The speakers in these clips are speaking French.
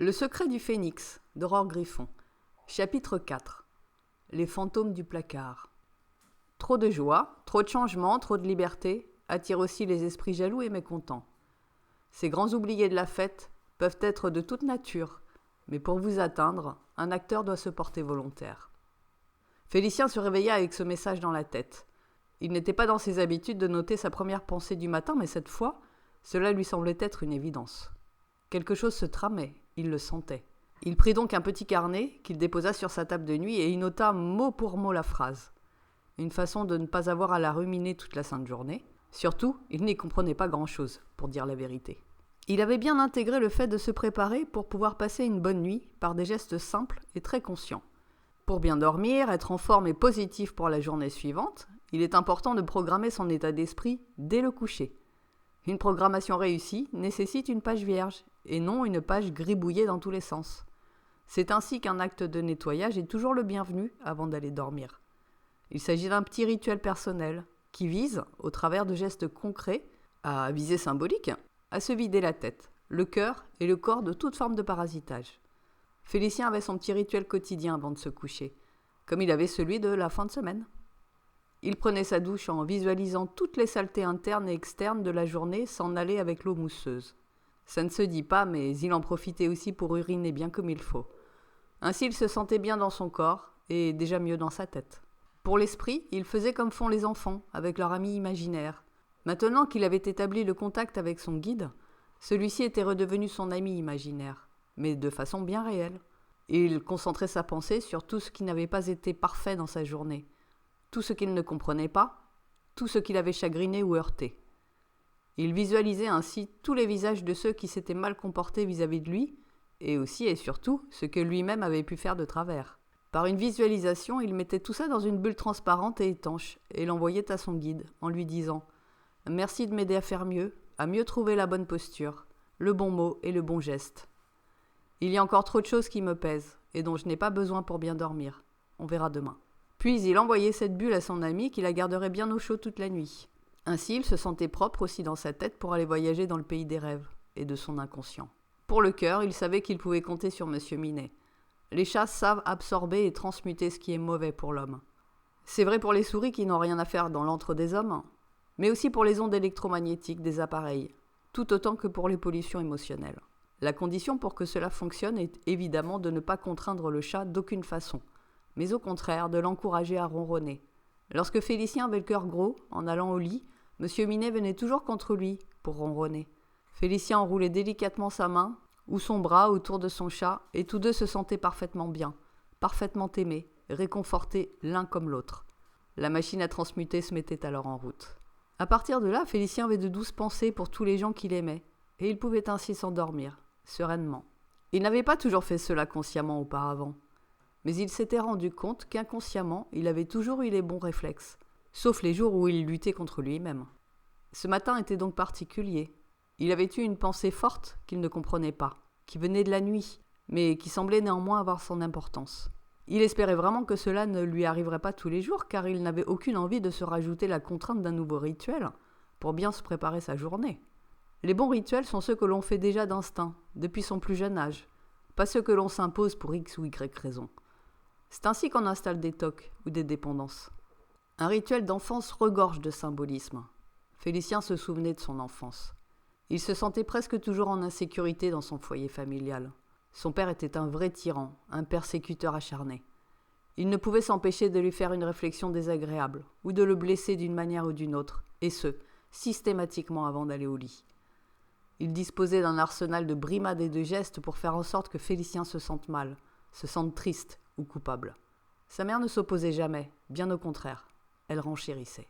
Le secret du phénix, d'Aurore Griffon. Chapitre 4. Les fantômes du placard. Trop de joie, trop de changements, trop de liberté attirent aussi les esprits jaloux et mécontents. Ces grands oubliés de la fête peuvent être de toute nature, mais pour vous atteindre, un acteur doit se porter volontaire. Félicien se réveilla avec ce message dans la tête. Il n'était pas dans ses habitudes de noter sa première pensée du matin, mais cette fois, cela lui semblait être une évidence. Quelque chose se tramait, il le sentait. Il prit donc un petit carnet qu'il déposa sur sa table de nuit et y nota mot pour mot la phrase. Une façon de ne pas avoir à la ruminer toute la sainte journée. Surtout, il n'y comprenait pas grand-chose, pour dire la vérité. Il avait bien intégré le fait de se préparer pour pouvoir passer une bonne nuit par des gestes simples et très conscients. Pour bien dormir, être en forme et positif pour la journée suivante, il est important de programmer son état d'esprit dès le coucher. Une programmation réussie nécessite une page vierge et non une page gribouillée dans tous les sens. C'est ainsi qu'un acte de nettoyage est toujours le bienvenu avant d'aller dormir. Il s'agit d'un petit rituel personnel qui vise, au travers de gestes concrets, à visée symbolique, à se vider la tête, le cœur et le corps de toute forme de parasitage. Félicien avait son petit rituel quotidien avant de se coucher, comme il avait celui de la fin de semaine. Il prenait sa douche en visualisant toutes les saletés internes et externes de la journée s'en aller avec l'eau mousseuse. Ça ne se dit pas, mais il en profitait aussi pour uriner bien comme il faut. Ainsi, il se sentait bien dans son corps et déjà mieux dans sa tête. Pour l'esprit, il faisait comme font les enfants, avec leur ami imaginaire. Maintenant qu'il avait établi le contact avec son guide, celui-ci était redevenu son ami imaginaire, mais de façon bien réelle. Il concentrait sa pensée sur tout ce qui n'avait pas été parfait dans sa journée, tout ce qu'il ne comprenait pas, tout ce qu'il avait chagriné ou heurté. Il visualisait ainsi tous les visages de ceux qui s'étaient mal comportés vis-à-vis de lui, et aussi et surtout ce que lui-même avait pu faire de travers. Par une visualisation, il mettait tout ça dans une bulle transparente et étanche, et l'envoyait à son guide, en lui disant « Merci de m'aider à faire mieux, à mieux trouver la bonne posture, le bon mot et le bon geste. Il y a encore trop de choses qui me pèsent, et dont je n'ai pas besoin pour bien dormir. On verra demain. » Puis il envoyait cette bulle à son ami qui la garderait bien au chaud toute la nuit. Ainsi, il se sentait propre aussi dans sa tête pour aller voyager dans le pays des rêves et de son inconscient. Pour le cœur, il savait qu'il pouvait compter sur Monsieur Minet. Les chats savent absorber et transmuter ce qui est mauvais pour l'homme. C'est vrai pour les souris qui n'ont rien à faire dans l'antre des hommes, mais aussi pour les ondes électromagnétiques des appareils, tout autant que pour les pollutions émotionnelles. La condition pour que cela fonctionne est évidemment de ne pas contraindre le chat d'aucune façon, mais au contraire de l'encourager à ronronner. Lorsque Félicien avait le cœur gros, en allant au lit, Monsieur Minet venait toujours contre lui pour ronronner. Félicien enroulait délicatement sa main ou son bras autour de son chat, et tous deux se sentaient parfaitement bien, parfaitement aimés, réconfortés l'un comme l'autre. La machine à transmuter se mettait alors en route. À partir de là, Félicien avait de douces pensées pour tous les gens qu'il aimait, et il pouvait ainsi s'endormir, sereinement. Il n'avait pas toujours fait cela consciemment auparavant, mais il s'était rendu compte qu'inconsciemment, il avait toujours eu les bons réflexes, sauf les jours où il luttait contre lui-même. Ce matin était donc particulier. Il avait eu une pensée forte qu'il ne comprenait pas, qui venait de la nuit, mais qui semblait néanmoins avoir son importance. Il espérait vraiment que cela ne lui arriverait pas tous les jours, car il n'avait aucune envie de se rajouter la contrainte d'un nouveau rituel pour bien se préparer sa journée. Les bons rituels sont ceux que l'on fait déjà d'instinct, depuis son plus jeune âge, pas ceux que l'on s'impose pour X ou Y raison. C'est ainsi qu'on installe des tocs ou des dépendances. Un rituel d'enfance regorge de symbolisme. Félicien se souvenait de son enfance. Il se sentait presque toujours en insécurité dans son foyer familial. Son père était un vrai tyran, un persécuteur acharné. Il ne pouvait s'empêcher de lui faire une réflexion désagréable, ou de le blesser d'une manière ou d'une autre, et ce, systématiquement avant d'aller au lit. Il disposait d'un arsenal de brimades et de gestes pour faire en sorte que Félicien se sente mal, se sente triste ou coupable. Sa mère ne s'opposait jamais, bien au contraire, elle renchérissait.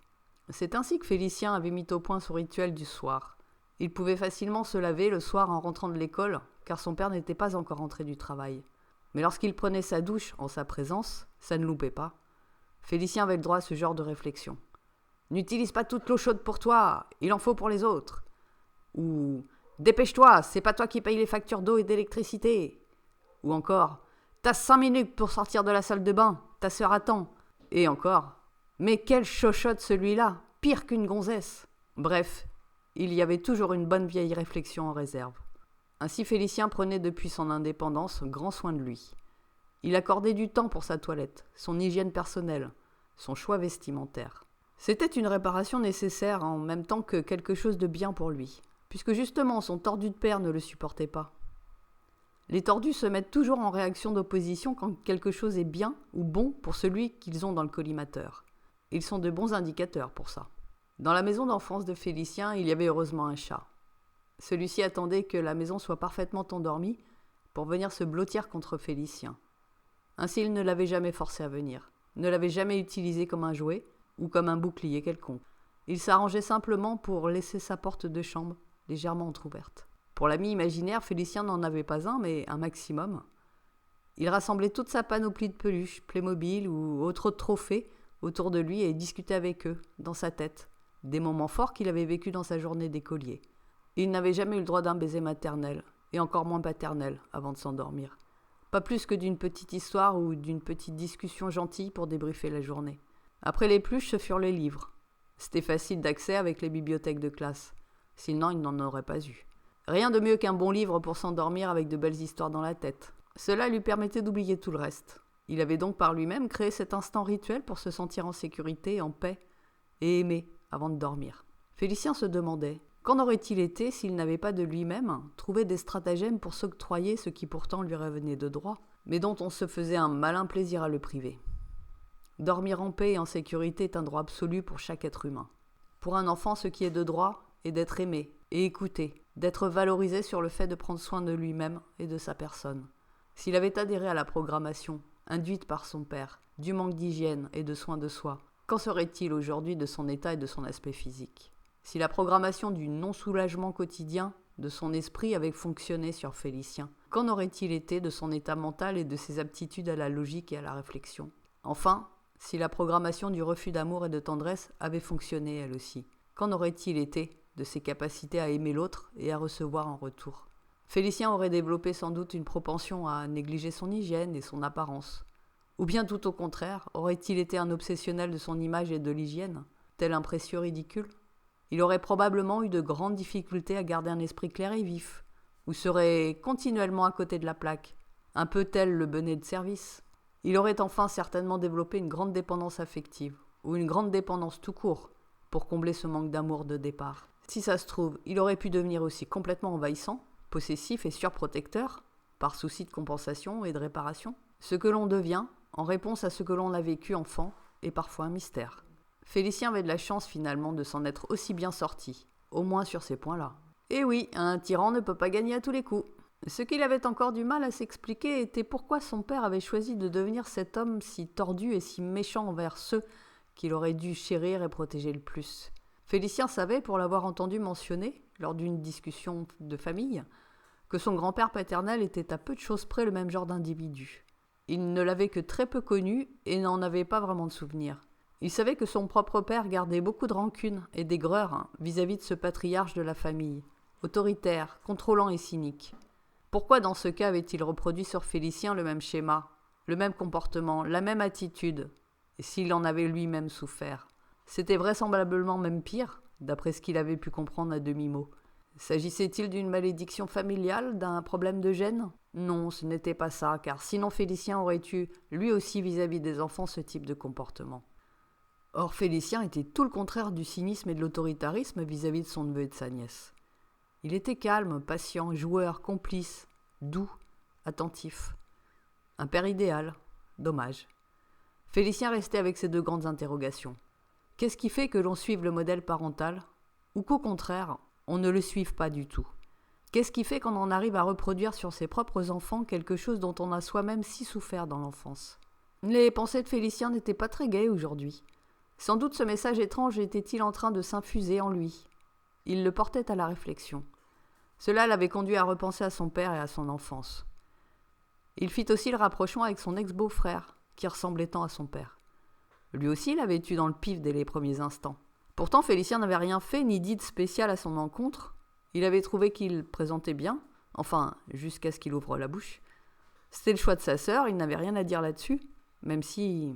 C'est ainsi que Félicien avait mis au point son rituel du soir. Il pouvait facilement se laver le soir en rentrant de l'école, car son père n'était pas encore rentré du travail. Mais lorsqu'il prenait sa douche en sa présence, ça ne loupait pas. Félicien avait le droit à ce genre de réflexion. « N'utilise pas toute l'eau chaude pour toi, il en faut pour les autres. » Ou « Dépêche-toi, c'est pas toi qui payes les factures d'eau et d'électricité. » Ou encore « T'as 5 minutes pour sortir de la salle de bain, ta sœur attend. » Et encore « Mais quelle chochotte celui-là, pire qu'une gonzesse. » Bref, il y avait toujours une bonne vieille réflexion en réserve. Ainsi Félicien prenait depuis son indépendance grand soin de lui. Il accordait du temps pour sa toilette, son hygiène personnelle, son choix vestimentaire. C'était une réparation nécessaire en même temps que quelque chose de bien pour lui, puisque justement son tordu de père ne le supportait pas. Les tordus se mettent toujours en réaction d'opposition quand quelque chose est bien ou bon pour celui qu'ils ont dans le collimateur. Ils sont de bons indicateurs pour ça. Dans la maison d'enfance de Félicien, il y avait heureusement un chat. Celui-ci attendait que la maison soit parfaitement endormie pour venir se blottir contre Félicien. Ainsi, il ne l'avait jamais forcé à venir, ne l'avait jamais utilisé comme un jouet ou comme un bouclier quelconque. Il s'arrangeait simplement pour laisser sa porte de chambre légèrement entr'ouverte. Pour l'ami imaginaire, Félicien n'en avait pas un, mais un maximum. Il rassemblait toute sa panoplie de peluches, Playmobil ou autres trophées autour de lui et discutait avec eux, dans sa tête, des moments forts qu'il avait vécus dans sa journée d'écolier. Il n'avait jamais eu le droit d'un baiser maternel, et encore moins paternel, avant de s'endormir. Pas plus que d'une petite histoire ou d'une petite discussion gentille pour débriefer la journée. Après les peluches, ce furent les livres. C'était facile d'accès avec les bibliothèques de classe. Sinon, il n'en aurait pas eu. Rien de mieux qu'un bon livre pour s'endormir avec de belles histoires dans la tête. Cela lui permettait d'oublier tout le reste. Il avait donc par lui-même créé cet instant rituel pour se sentir en sécurité, en paix et aimé avant de dormir. Félicien se demandait qu'en aurait-il été s'il n'avait pas de lui-même trouvé des stratagèmes pour s'octroyer ce qui pourtant lui revenait de droit, mais dont on se faisait un malin plaisir à le priver. Dormir en paix et en sécurité est un droit absolu pour chaque être humain. Pour un enfant, ce qui est de droit est d'être aimé et écouté, d'être valorisé sur le fait de prendre soin de lui-même et de sa personne. S'il avait adhéré à la programmation, induite par son père, du manque d'hygiène et de soins de soi, qu'en serait-il aujourd'hui de son état et de son aspect physique ? Si la programmation du non-soulagement quotidien de son esprit avait fonctionné sur Félicien, qu'en aurait-il été de son état mental et de ses aptitudes à la logique et à la réflexion ? Enfin, si la programmation du refus d'amour et de tendresse avait fonctionné elle aussi, qu'en aurait-il été de ses capacités à aimer l'autre et à recevoir en retour ? Félicien aurait développé sans doute une propension à négliger son hygiène et son apparence. Ou bien tout au contraire, aurait-il été un obsessionnel de son image et de l'hygiène, tel un précieux ridicule ? Il aurait probablement eu de grandes difficultés à garder un esprit clair et vif, ou serait continuellement à côté de la plaque, un peu tel le benêt de service. Il aurait enfin certainement développé une grande dépendance affective, ou une grande dépendance tout court, pour combler ce manque d'amour de départ. Si ça se trouve, il aurait pu devenir aussi complètement envahissant, possessif et surprotecteur, par souci de compensation et de réparation. Ce que l'on devient, en réponse à ce que l'on a vécu enfant, est parfois un mystère. Félicien avait de la chance finalement de s'en être aussi bien sorti, au moins sur ces points-là. Et oui, un tyran ne peut pas gagner à tous les coups. Ce qu'il avait encore du mal à s'expliquer était pourquoi son père avait choisi de devenir cet homme si tordu et si méchant envers ceux qu'il aurait dû chérir et protéger le plus. Félicien savait, pour l'avoir entendu mentionner, lors d'une discussion de famille, que son grand-père paternel était à peu de choses près le même genre d'individu. Il ne l'avait que très peu connu et n'en avait pas vraiment de souvenir. Il savait que son propre père gardait beaucoup de rancune et d'aigreur vis-à-vis de ce patriarche de la famille, autoritaire, contrôlant et cynique. Pourquoi dans ce cas avait-il reproduit sur Félicien le même schéma, le même comportement, la même attitude, et s'il en avait lui-même souffert ? C'était vraisemblablement même pire, d'après ce qu'il avait pu comprendre à demi-mot. S'agissait-il d'une malédiction familiale, d'un problème de gène ? Non, ce n'était pas ça, car sinon Félicien aurait eu, lui aussi vis-à-vis des enfants, ce type de comportement. Or, Félicien était tout le contraire du cynisme et de l'autoritarisme vis-à-vis de son neveu et de sa nièce. Il était calme, patient, joueur, complice, doux, attentif. Un père idéal. Dommage. Félicien restait avec ses deux grandes interrogations. Qu'est-ce qui fait que l'on suive le modèle parental, ou qu'au contraire, on ne le suive pas du tout ? Qu'est-ce qui fait qu'on en arrive à reproduire sur ses propres enfants quelque chose dont on a soi-même si souffert dans l'enfance ? Les pensées de Félicien n'étaient pas très gaies aujourd'hui. Sans doute ce message étrange était-il en train de s'infuser en lui. Il le portait à la réflexion. Cela l'avait conduit à repenser à son père et à son enfance. Il fit aussi le rapprochement avec son ex-beau-frère, qui ressemblait tant à son père. Lui aussi l'avait eu dans le pif dès les premiers instants. Pourtant, Félicien n'avait rien fait ni dit de spécial à son encontre. Il avait trouvé qu'il présentait bien, enfin, jusqu'à ce qu'il ouvre la bouche. C'était le choix de sa sœur, il n'avait rien à dire là-dessus, même si...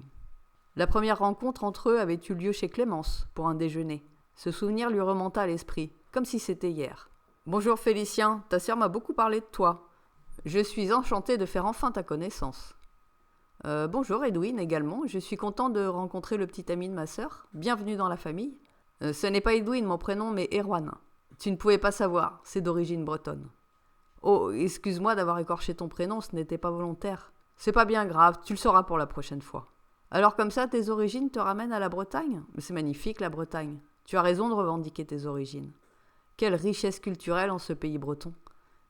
La première rencontre entre eux avait eu lieu chez Clémence, pour un déjeuner. Ce souvenir lui remonta à l'esprit, comme si c'était hier. Bonjour Félicien, ta sœur m'a beaucoup parlé de toi. Je suis enchantée de faire enfin ta connaissance. Bonjour Edwin également, je suis content de rencontrer le petit ami de ma sœur. Bienvenue dans la famille. Ce n'est pas Edwin mon prénom, mais Erwan. Tu ne pouvais pas savoir, c'est d'origine bretonne. Oh, excuse-moi d'avoir écorché ton prénom, ce n'était pas volontaire. C'est pas bien grave, tu le sauras pour la prochaine fois. Alors comme ça, tes origines te ramènent à la Bretagne? C'est magnifique la Bretagne. Tu as raison de revendiquer tes origines. Quelle richesse culturelle en ce pays breton.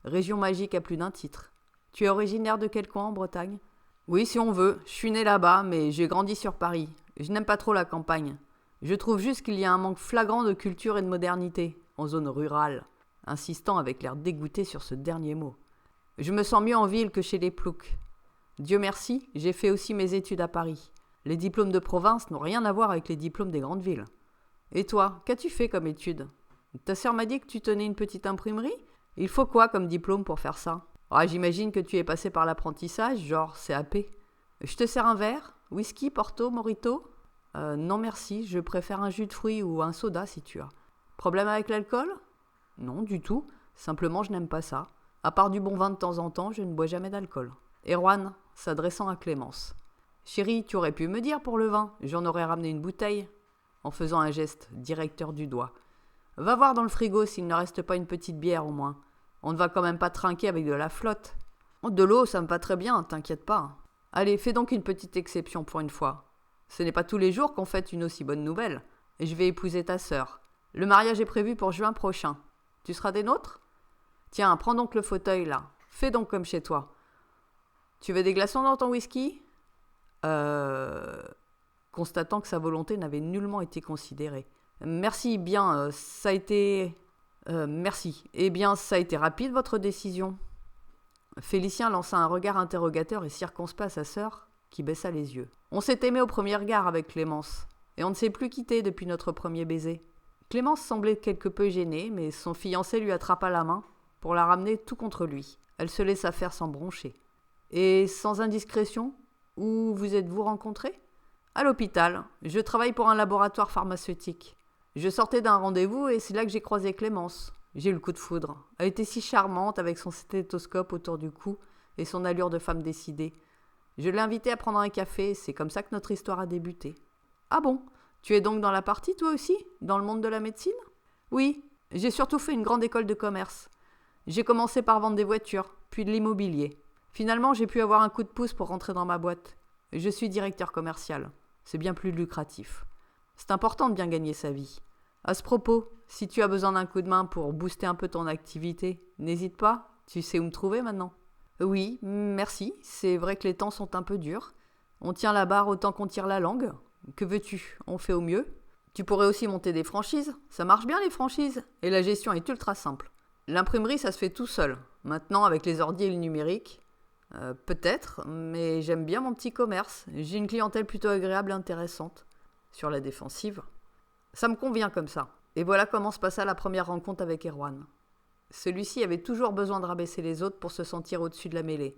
Région magique à plus d'un titre. Tu es originaire de quel coin en Bretagne? Oui, si on veut. Je suis né là-bas, mais j'ai grandi sur Paris. Je n'aime pas trop la campagne. Je trouve juste qu'il y a un manque flagrant de culture et de modernité, en zone rurale, insistant avec l'air dégoûté sur ce dernier mot. Je me sens mieux en ville que chez les ploucs. Dieu merci, j'ai fait aussi mes études à Paris. Les diplômes de province n'ont rien à voir avec les diplômes des grandes villes. Et toi, qu'as-tu fait comme études? Ta sœur m'a dit que tu tenais une petite imprimerie? Il faut quoi comme diplôme pour faire ça? Ah, j'imagine que tu es passé par l'apprentissage, genre CAP. Je te sers un verre? Whisky, Porto, Morito? Non merci, je préfère un jus de fruits ou un soda si tu as. Problème avec l'alcool? Non, du tout. Simplement, je n'aime pas ça. À part du bon vin de temps en temps, je ne bois jamais d'alcool. Erwan, s'adressant à Clémence. Chérie, tu aurais pu me dire pour le vin, j'en aurais ramené une bouteille. En faisant un geste, directeur du doigt. Va voir dans le frigo s'il ne reste pas une petite bière au moins. On ne va quand même pas trinquer avec de la flotte. Oh, de l'eau, ça me va très bien, t'inquiète pas. Allez, fais donc une petite exception pour une fois. Ce n'est pas tous les jours qu'on fête une aussi bonne nouvelle. Et je vais épouser ta sœur. Le mariage est prévu pour juin prochain. Tu seras des nôtres? Tiens, prends donc le fauteuil là. Fais donc comme chez toi. Tu veux des glaçons dans ton whisky? Constatant que sa volonté n'avait nullement été considérée. Merci, bien, ça a été... merci. Eh bien, ça a été rapide, votre décision. Félicien lança un regard interrogateur et circonspect à sa sœur, qui baissa les yeux. On s'est aimé au premier regard avec Clémence, et on ne s'est plus quitté depuis notre premier baiser. Clémence semblait quelque peu gênée, mais son fiancé lui attrapa la main pour la ramener tout contre lui. Elle se laissa faire sans broncher. Et sans indiscrétion, où vous êtes-vous rencontrés? À l'hôpital. Je travaille pour un laboratoire pharmaceutique. Je sortais d'un rendez-vous et c'est là que j'ai croisé Clémence. J'ai eu le coup de foudre. Elle était si charmante avec son stéthoscope autour du cou et son allure de femme décidée. Je l'ai invitée à prendre un café, c'est comme ça que notre histoire a débuté. Ah bon? Tu es donc dans la partie toi aussi? Dans le monde de la médecine? Oui, j'ai surtout fait une grande école de commerce. J'ai commencé par vendre des voitures, puis de l'immobilier. Finalement, j'ai pu avoir un coup de pouce pour rentrer dans ma boîte. Je suis directeur commercial. C'est bien plus lucratif. C'est important de bien gagner sa vie. À ce propos, si tu as besoin d'un coup de main pour booster un peu ton activité, n'hésite pas, tu sais où me trouver maintenant. Oui, merci, c'est vrai que les temps sont un peu durs. On tient la barre autant qu'on tire la langue. Que veux-tu? On fait au mieux. Tu pourrais aussi monter des franchises. Ça marche bien les franchises. Et la gestion est ultra simple. L'imprimerie, ça se fait tout seul. Maintenant, avec les ordi et le numérique, peut-être, mais j'aime bien mon petit commerce. J'ai une clientèle plutôt agréable et intéressante. Sur la défensive. Ça me convient comme ça. Et voilà comment se passa la première rencontre avec Erwan. Celui-ci avait toujours besoin de rabaisser les autres pour se sentir au-dessus de la mêlée.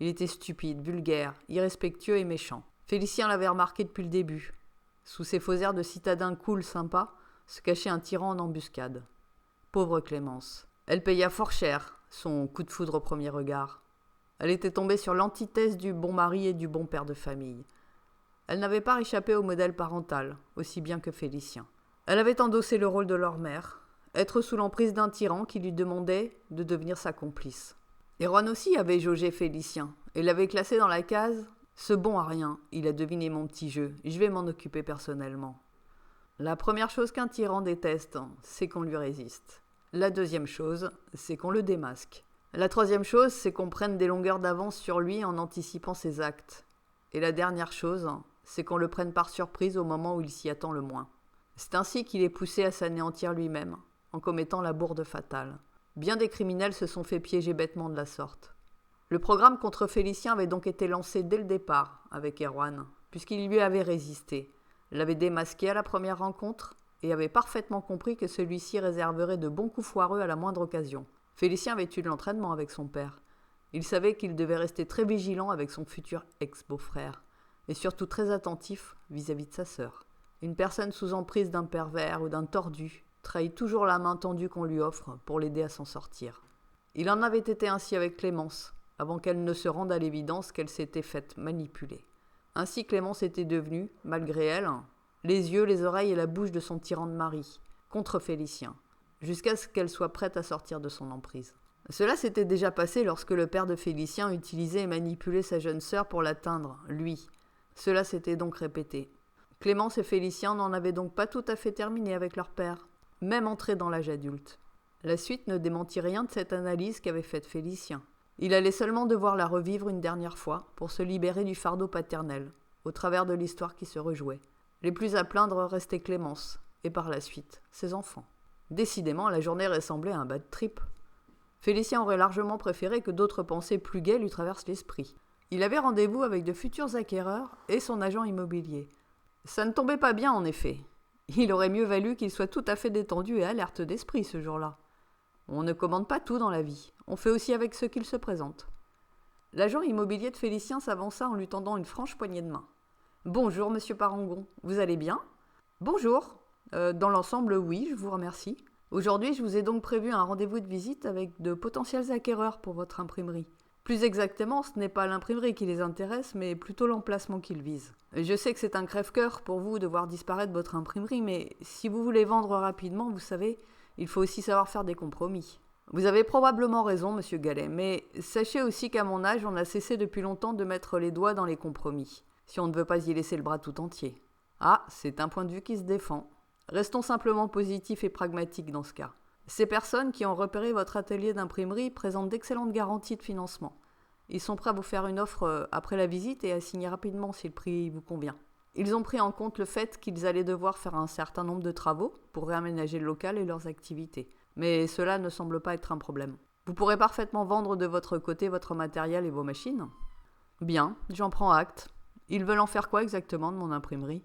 Il était stupide, vulgaire, irrespectueux et méchant. Félicien l'avait remarqué depuis le début. Sous ses faux airs de citadin cool, sympa, se cachait un tyran en embuscade. Pauvre Clémence. Elle paya fort cher son coup de foudre au premier regard. Elle était tombée sur l'antithèse du bon mari et du bon père de famille. Elle n'avait pas échappé au modèle parental, aussi bien que Félicien. Elle avait endossé le rôle de leur mère, être sous l'emprise d'un tyran qui lui demandait de devenir sa complice. Erwan aussi avait jaugé Félicien et l'avait classé dans la case « Ce bon à rien, il a deviné mon petit jeu, je vais m'en occuper personnellement ». La première chose qu'un tyran déteste, c'est qu'on lui résiste. La deuxième chose, c'est qu'on le démasque. La troisième chose, c'est qu'on prenne des longueurs d'avance sur lui en anticipant ses actes. Et la dernière chose, c'est qu'on le prenne par surprise au moment où il s'y attend le moins. C'est ainsi qu'il est poussé à s'anéantir lui-même, en commettant la bourde fatale. Bien des criminels se sont fait piéger bêtement de la sorte. Le programme contre Félicien avait donc été lancé dès le départ avec Erwan, puisqu'il lui avait résisté, l'avait démasqué à la première rencontre et avait parfaitement compris que celui-ci réserverait de bons coups foireux à la moindre occasion. Félicien avait eu de l'entraînement avec son père. Il savait qu'il devait rester très vigilant avec son futur ex-beau-frère, et surtout très attentif vis-à-vis de sa sœur. Une personne sous emprise d'un pervers ou d'un tordu trahit toujours la main tendue qu'on lui offre pour l'aider à s'en sortir. Il en avait été ainsi avec Clémence, avant qu'elle ne se rende à l'évidence qu'elle s'était faite manipuler. Ainsi Clémence était devenue, malgré elle, les yeux, les oreilles et la bouche de son tyran de mari, contre Félicien, jusqu'à ce qu'elle soit prête à sortir de son emprise. Cela s'était déjà passé lorsque le père de Félicien utilisait et manipulait sa jeune sœur pour l'atteindre, lui. Cela s'était donc répété. Clémence et Félicien n'en avaient donc pas tout à fait terminé avec leur père, même entrés dans l'âge adulte. La suite ne démentit rien de cette analyse qu'avait faite Félicien. Il allait seulement devoir la revivre une dernière fois pour se libérer du fardeau paternel, au travers de l'histoire qui se rejouait. Les plus à plaindre restaient Clémence, et par la suite, ses enfants. Décidément, la journée ressemblait à un bad trip. Félicien aurait largement préféré que d'autres pensées plus gaies lui traversent l'esprit. Il avait rendez-vous avec de futurs acquéreurs et son agent immobilier. Ça ne tombait pas bien, en effet. Il aurait mieux valu qu'il soit tout à fait détendu et alerte d'esprit ce jour-là. On ne commande pas tout dans la vie, on fait aussi avec ce qu'il se présente. L'agent immobilier de Félicien s'avança en lui tendant une franche poignée de main. « Bonjour, monsieur Parangon, vous allez bien ?»« Bonjour. Dans l'ensemble, oui, je vous remercie. Aujourd'hui, je vous ai donc prévu un rendez-vous de visite avec de potentiels acquéreurs pour votre imprimerie. Plus exactement, ce n'est pas l'imprimerie qui les intéresse, mais plutôt l'emplacement qu'ils visent. Je sais que c'est un crève-cœur pour vous de voir disparaître votre imprimerie, mais si vous voulez vendre rapidement, vous savez, il faut aussi savoir faire des compromis. Vous avez probablement raison, monsieur Gallet, mais sachez aussi qu'à mon âge, on a cessé depuis longtemps de mettre les doigts dans les compromis, si on ne veut pas y laisser le bras tout entier. Ah, c'est un point de vue qui se défend. Restons simplement positifs et pragmatiques dans ce cas. Ces personnes qui ont repéré votre atelier d'imprimerie présentent d'excellentes garanties de financement. Ils sont prêts à vous faire une offre après la visite et à signer rapidement si le prix vous convient. Ils ont pris en compte le fait qu'ils allaient devoir faire un certain nombre de travaux pour réaménager le local et leurs activités. Mais cela ne semble pas être un problème. Vous pourrez parfaitement vendre de votre côté votre matériel et vos machines. Bien, j'en prends acte. Ils veulent en faire quoi exactement de mon imprimerie ?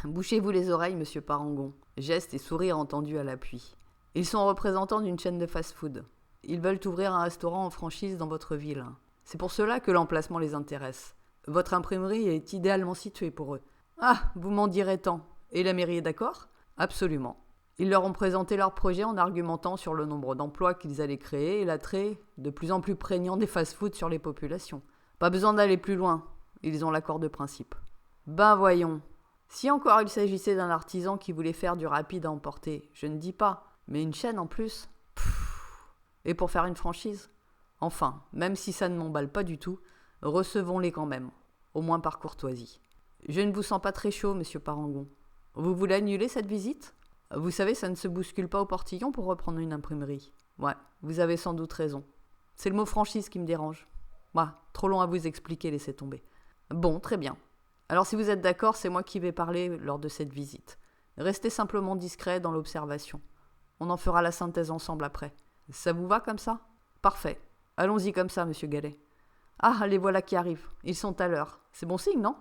Bouchez-vous les oreilles, monsieur Parangon. Geste et sourire entendus à l'appui. Ils sont représentants d'une chaîne de fast-food. Ils veulent ouvrir un restaurant en franchise dans votre ville. C'est pour cela que l'emplacement les intéresse. Votre imprimerie est idéalement située pour eux. Ah, vous m'en direz tant. Et la mairie est d'accord ? Absolument. Ils leur ont présenté leur projet en argumentant sur le nombre d'emplois qu'ils allaient créer et l'attrait de plus en plus prégnant des fast-foods sur les populations. Pas besoin d'aller plus loin. Ils ont l'accord de principe. Ben voyons. Si encore il s'agissait d'un artisan qui voulait faire du rapide à emporter, je ne dis pas, mais une chaîne en plus. Et pour faire une franchise ? Enfin, même si ça ne m'emballe pas du tout, recevons-les quand même, au moins par courtoisie. Je ne vous sens pas très chaud, monsieur Parangon. Vous voulez annuler cette visite ? Vous savez, ça ne se bouscule pas au portillon pour reprendre une imprimerie. Ouais, vous avez sans doute raison. C'est le mot franchise qui me dérange. Trop long à vous expliquer, laissez tomber. Bon, très bien. Alors si vous êtes d'accord, c'est moi qui vais parler lors de cette visite. Restez simplement discret dans l'observation. On en fera la synthèse ensemble après. Ça vous va comme ça ? Parfait. Allons-y comme ça, monsieur Gallet. Ah, les voilà qui arrivent. Ils sont à l'heure. C'est bon signe, non ?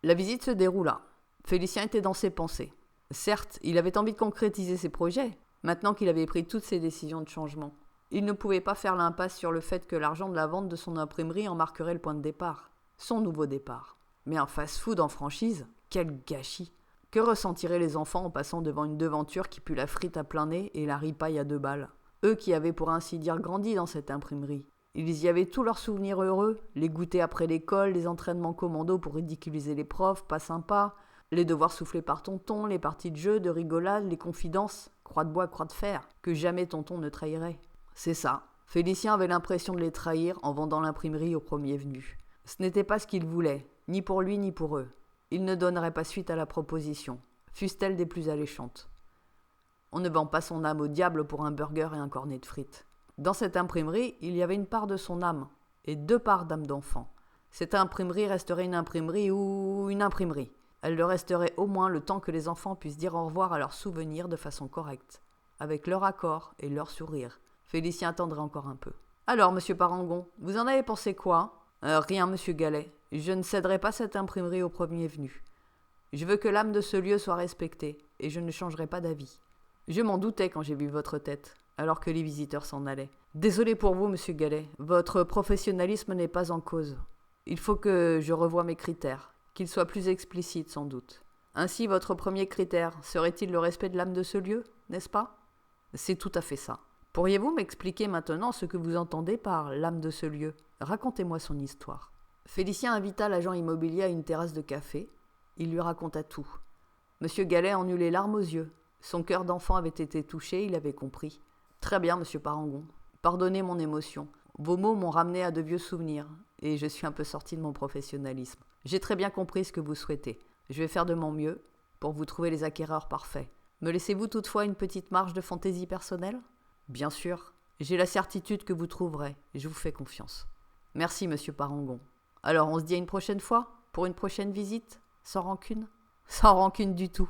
La visite se déroula. Félicien était dans ses pensées. Certes, il avait envie de concrétiser ses projets, maintenant qu'il avait pris toutes ses décisions de changement. Il ne pouvait pas faire l'impasse sur le fait que l'argent de la vente de son imprimerie en marquerait le point de départ. Son nouveau départ. Mais un fast-food en franchise, quel gâchis! Que ressentiraient les enfants en passant devant une devanture qui pue la frite à plein nez et la ripaille à 2 balles? Eux qui avaient pour ainsi dire grandi dans cette imprimerie. Ils y avaient tous leurs souvenirs heureux, les goûters après l'école, les entraînements commando pour ridiculiser les profs, pas sympas, les devoirs soufflés par tonton, les parties de jeu, de rigolade, les confidences, croix de bois, croix de fer, que jamais tonton ne trahirait. C'est ça. Félicien avait l'impression de les trahir en vendant l'imprimerie au premier venu. Ce n'était pas ce qu'il voulait, ni pour lui ni pour eux. Il ne donnerait pas suite à la proposition, fût-elle des plus alléchantes. On ne vend pas son âme au diable pour un burger et un cornet de frites. Dans cette imprimerie, il y avait une part de son âme, et 2 parts d'âme d'enfant. Cette imprimerie resterait une imprimerie ou une imprimerie. Elle le resterait au moins le temps que les enfants puissent dire au revoir à leurs souvenirs de façon correcte, avec leur accord et leur sourire. Félicien attendrait encore un peu. Alors, monsieur Parangon, vous en avez pensé quoi ? Rien, monsieur Gallet. Je ne céderai pas cette imprimerie au premier venu. Je veux que l'âme de ce lieu soit respectée, et je ne changerai pas d'avis. Je m'en doutais quand j'ai vu votre tête, alors que les visiteurs s'en allaient. Désolé pour vous, monsieur Gallet, votre professionnalisme n'est pas en cause. Il faut que je revoie mes critères, qu'ils soient plus explicites sans doute. Ainsi, votre premier critère serait-il le respect de l'âme de ce lieu, n'est-ce pas ? C'est tout à fait ça. Pourriez-vous m'expliquer maintenant ce que vous entendez par l'âme de ce lieu? Racontez-moi son histoire. Félicien invita l'agent immobilier à une terrasse de café. Il lui raconta tout. Monsieur Gallet en eut les larmes aux yeux. Son cœur d'enfant avait été touché, il avait compris. Très bien, monsieur Parangon. Pardonnez mon émotion. Vos mots m'ont ramené à de vieux souvenirs, et je suis un peu sorti de mon professionnalisme. J'ai très bien compris ce que vous souhaitez. Je vais faire de mon mieux pour vous trouver les acquéreurs parfaits. Me laissez-vous toutefois une petite marge de fantaisie personnelle? Bien sûr. J'ai la certitude que vous trouverez, et je vous fais confiance. Merci, monsieur Parangon. Alors, on se dit à une prochaine fois? Pour une prochaine visite? Sans rancune? Sans rancune du tout.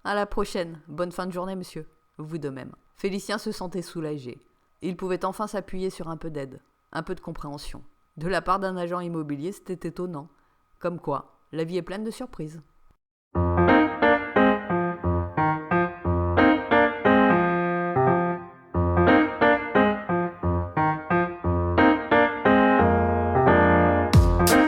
À la prochaine. Bonne fin de journée, monsieur. Vous de même. Félicien se sentait soulagé. Il pouvait enfin s'appuyer sur un peu d'aide, un peu de compréhension. De la part d'un agent immobilier, c'était étonnant. Comme quoi, la vie est pleine de surprises.